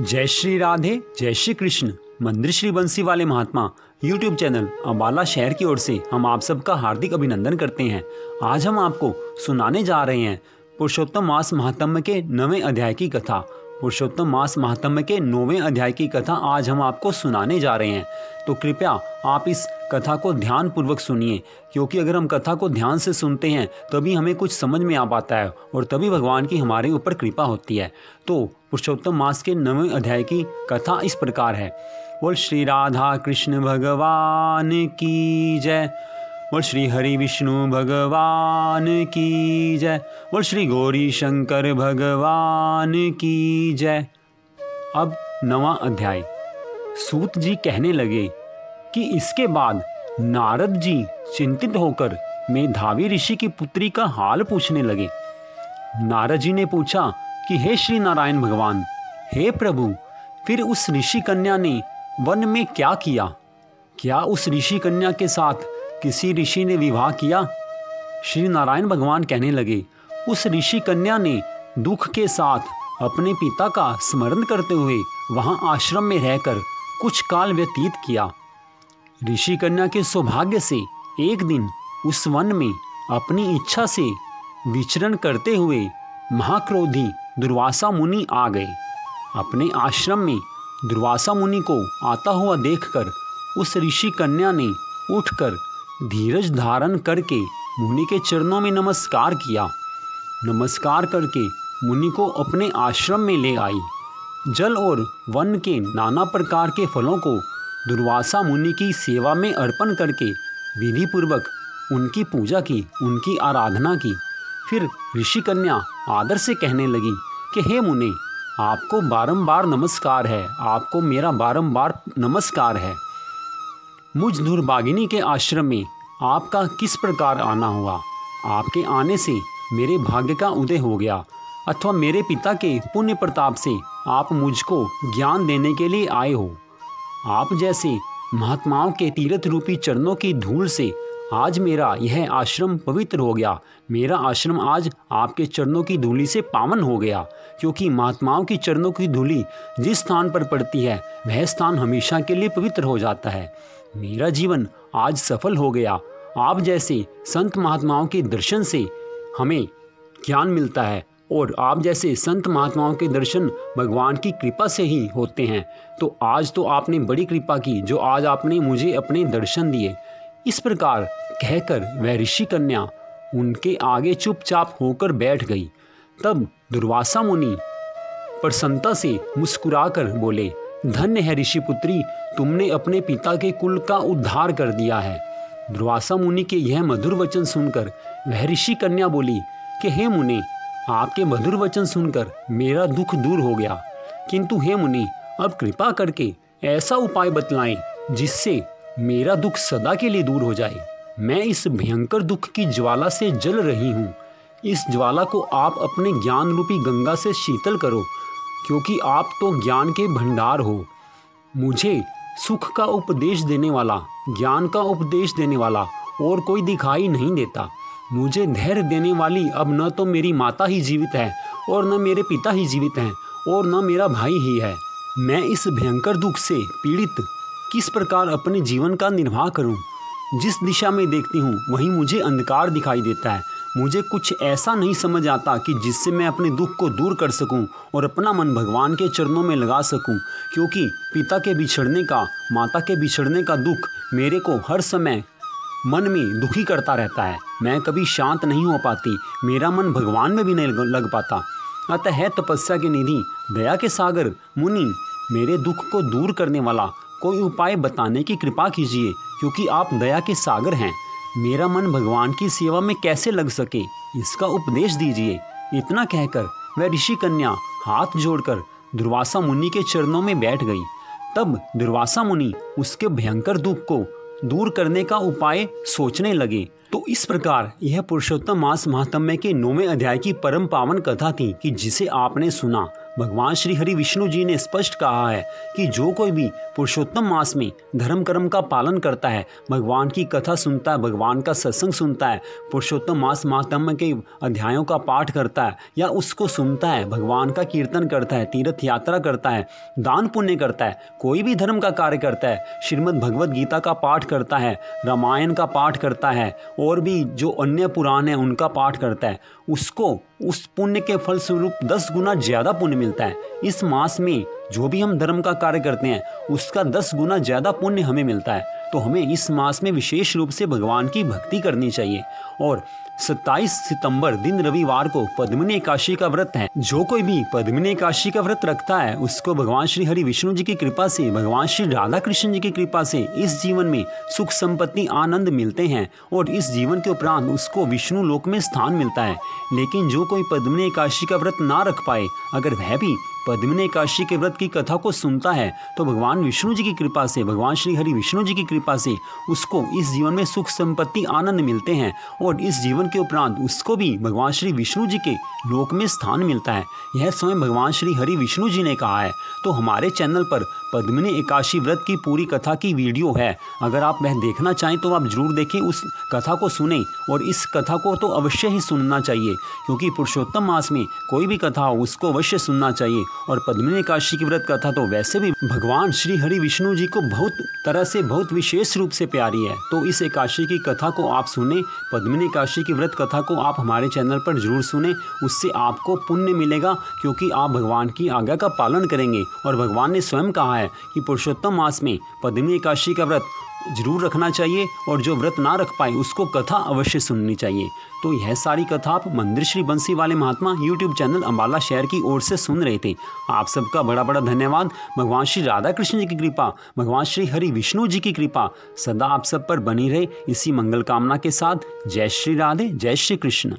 जय श्री राधे, जय श्री कृष्ण। मंदिर श्री बंसी वाले महात्मा यूट्यूब चैनल अम्बाला शहर की ओर से हम आप सबका हार्दिक अभिनंदन करते हैं। आज हम आपको सुनाने जा रहे हैं पुरुषोत्तम मास महात्म्य के 9वें अध्याय की कथा। पुरुषोत्तम मास महात्म्य के 9वें अध्याय की कथा आज हम आपको सुनाने जा रहे हैं, तो कृपया आप इस कथा को ध्यान पूर्वक सुनिए, क्योंकि अगर हम कथा को ध्यान से सुनते हैं तभी हमें कुछ समझ में आ पाता है और तभी भगवान की हमारे ऊपर कृपा होती है। तो पुरुषोत्तम मास के 9वें अध्याय की कथा इस प्रकार है। बोल श्री राधा कृष्ण भगवान की जय। बोल श्री हरि विष्णु भगवान की जय। बोल श्री गौरी शंकर भगवान की जय। अब 9वां अध्याय। सूत जी कहने लगे कि इसके बाद नारद जी चिंतित होकर मेधावी ऋषि की पुत्री का हाल पूछने लगे। नारद जी ने पूछा कि हे श्री नारायण भगवान, हे प्रभु, फिर उस ऋषि कन्या ने वन में क्या किया? क्या उस ऋषि कन्या के साथ किसी ऋषि ने विवाह किया? श्री नारायण भगवान कहने लगे, उस ऋषि कन्या ने दुख के साथ अपने पिता का स्मरण करते हुए वहां आश्रम में रहकर कुछ काल व्यतीत किया। ऋषि कन्या के सौभाग्य से एक दिन उस वन में अपनी इच्छा से विचरण करते हुए महाक्रोधी दुर्वासा मुनि आ गए। अपने आश्रम में दुर्वासा मुनि को आता हुआ देखकर उस ऋषि कन्या ने उठकर धीरज धारण करके मुनि के चरणों में नमस्कार किया। नमस्कार करके मुनि को अपने आश्रम में ले आई। जल और वन के नाना प्रकार के फलों को दुर्वासा मुनि की सेवा में अर्पण करके विधि पूर्वक उनकी पूजा की, उनकी आराधना की। फिर ऋषि कन्या आदर से कहने लगी कि हे मुने, आपको बारंबार नमस्कार है, आपको मेरा बारंबार नमस्कार है। मुझ दुर्भागिनी के आश्रम में आपका किस प्रकार आना हुआ? आपके आने से मेरे भाग्य का उदय हो गया, अथवा मेरे पिता के पुण्य प्रताप से आप मुझको ज्ञान देने के लिए आए हो? आप जैसे महात्माओं के तीर्थ रूपी चरणों की धूल से आज मेरा यह आश्रम पवित्र हो गया। मेरा आश्रम आज आपके चरणों की धूली से पावन हो गया, क्योंकि महात्माओं की चरणों की धूली जिस स्थान पर पड़ती है वह स्थान हमेशा के लिए पवित्र हो जाता है। मेरा जीवन आज सफल हो गया। आप जैसे संत महात्माओं के दर्शन से हमें ज्ञान मिलता है, और आप जैसे संत महात्माओं के दर्शन भगवान की कृपा से ही होते हैं। तो आज तो आपने बड़ी कृपा की जो आज आपने मुझे अपने दर्शन दिए। इस प्रकार कहकर वह ऋषि कन्या उनके आगे चुपचाप होकर बैठ गई। तब दुर्वासा मुनि प्रसन्नता से मुस्कुराकर बोले, धन्य है ऋषि पुत्री, तुमने अपने पिता के कुल का उद्धार कर दिया है। दुर्वासा मुनि के यह मधुर वचन सुनकर वह ऋषि कन्या बोली कि हे मुनि, आपके मधुर वचन सुनकर मेरा दुख दूर हो गया, किंतु हे मुनि, अब कृपा करके ऐसा उपाय बतलाएं जिससे मेरा दुख सदा के लिए दूर हो जाए। मैं इस भयंकर दुख की ज्वाला से जल रही हूँ। इस ज्वाला को आप अपने ज्ञान रूपी गंगा से शीतल करो, क्योंकि आप तो ज्ञान के भंडार हो। मुझे सुख का उपदेश देने वाला, ज्ञान का उपदेश देने वाला और कोई दिखाई नहीं देता। मुझे धैर्य देने वाली अब न तो मेरी माता ही जीवित है और न मेरे पिता ही जीवित हैं और न मेरा भाई ही है। मैं इस भयंकर दुख से पीड़ित किस प्रकार अपने जीवन का निर्वाह करूं? जिस दिशा में देखती हूं वहीं मुझे अंधकार दिखाई देता है। मुझे कुछ ऐसा नहीं समझ आता कि जिससे मैं अपने दुख को दूर कर सकूं और अपना मन भगवान के चरणों में लगा सकूं, क्योंकि पिता के बिछड़ने का, माता के बिछड़ने का दुख मेरे को हर समय मन में दुखी करता रहता है। मैं कभी शांत नहीं हो पाती, मेरा मन भगवान में भी नहीं लग पाता। अतः है तपस्या के निधि, दया के सागर मुनि, मेरे दुख को दूर करने वाला कोई उपाय बताने की कृपा कीजिए, क्योंकि आप दया के सागर हैं। मेरा मन भगवान की सेवा में कैसे लग सके, इसका उपदेश दीजिए। इतना कहकर वह ऋषि कन्या हाथ जोड़कर दुर्वासा मुनि के चरणों में बैठ गई। तब दुर्वासा मुनि उसके भयंकर दुख को दूर करने का उपाय सोचने लगे। तो इस प्रकार यह पुरुषोत्तम मास महात्म्य के 9वें अध्याय की परम पावन कथा थी कि जिसे आपने सुना। भगवान श्री हरि विष्णु जी ने स्पष्ट कहा है कि जो कोई भी पुरुषोत्तम मास में धर्म कर्म का पालन करता है, भगवान की कथा सुनता है, भगवान का सत्संग सुनता है, पुरुषोत्तम मास महात्म्य के अध्यायों का पाठ करता है या उसको सुनता है, भगवान का कीर्तन करता है, तीर्थ यात्रा करता है, दान पुण्य करता है, कोई भी धर्म का कार्य करता है, श्रीमद् भगवद गीता का पाठ करता है, रामायण का पाठ करता है और भी जो अन्य पुराण हैं उनका पाठ करता है, उसको उस पुण्य के फलस्वरूप 10 गुना ज़्यादा पुण्य मिलता है। इस मास में जो भी हम धर्म का कार्य करते हैं उसका 10 गुना ज़्यादा पुण्य हमें मिलता है। तो हमें इस मास में विशेष रूप से भगवान की भक्ति करनी चाहिए। और 27 सितंबर दिन रविवार को पद्मिनी एकादशी का व्रत है। जो कोई भी पद्मिनी एकादशी का व्रत रखता है उसको भगवान श्री हरि विष्णु जी की कृपा से, भगवान श्री राधा कृष्ण जी की कृपा से इस जीवन में सुख संपत्ति आनंद मिलते हैं और इस जीवन के उपरांत उसको विष्णु लोक में स्थान मिलता है। लेकिन जो कोई पद्मिनी एकादशी का व्रत ना रख पाए, अगर वह भी पद्मिनी एकादशी के व्रत की कथा को सुनता है तो भगवान विष्णु जी की कृपा से, भगवान श्री हरि विष्णु जी की कृपा से उसको इस जीवन में सुख संपत्ति आनंद मिलते हैं और इस जीवन के उपरांत उसको भी भगवान श्री विष्णु जी के लोक में स्थान मिलता है। यह स्वयं भगवान श्री हरि विष्णु जी ने कहा है। तो हमारे चैनल पर पद्मिनी एकादशी व्रत की पूरी कथा की वीडियो है, अगर आप वह देखना चाहें तो आप जरूर देखें, उस कथा को सुनें और इस कथा को तो अवश्य ही सुनना चाहिए, क्योंकि पुरुषोत्तम मास में कोई भी कथा हो उसको अवश्य सुनना चाहिए। और पद्मिनी एकादशी की व्रत कथा तो वैसे भी भगवान श्री हरि विष्णु जी को बहुत तरह से बहुत विशेष रूप से प्यारी है। तो इस एकादशी की कथा को आप सुने, पद्मिनी एकादशी की व्रत कथा को आप हमारे चैनल पर जरूर सुने, उससे आपको पुण्य मिलेगा, क्योंकि आप भगवान की आज्ञा का पालन करेंगे। और भगवान ने स्वयं कहा है कि पुरुषोत्तम मास में पद्मिनी एकादशी का व्रत जरूर रखना चाहिए और जो व्रत ना रख पाए उसको कथा अवश्य सुननी चाहिए। तो यह सारी कथा आप मंदिर श्री बंसी वाले महात्मा यूट्यूब चैनल अम्बाला शहर की ओर से सुन रहे थे। आप सबका बड़ा बड़ा धन्यवाद। भगवान श्री राधा कृष्ण जी की कृपा, भगवान श्री हरि विष्णु जी की कृपा सदा आप सब पर बनी रहे, इसी मंगल कामना के साथ जय श्री राधे, जय श्री कृष्ण।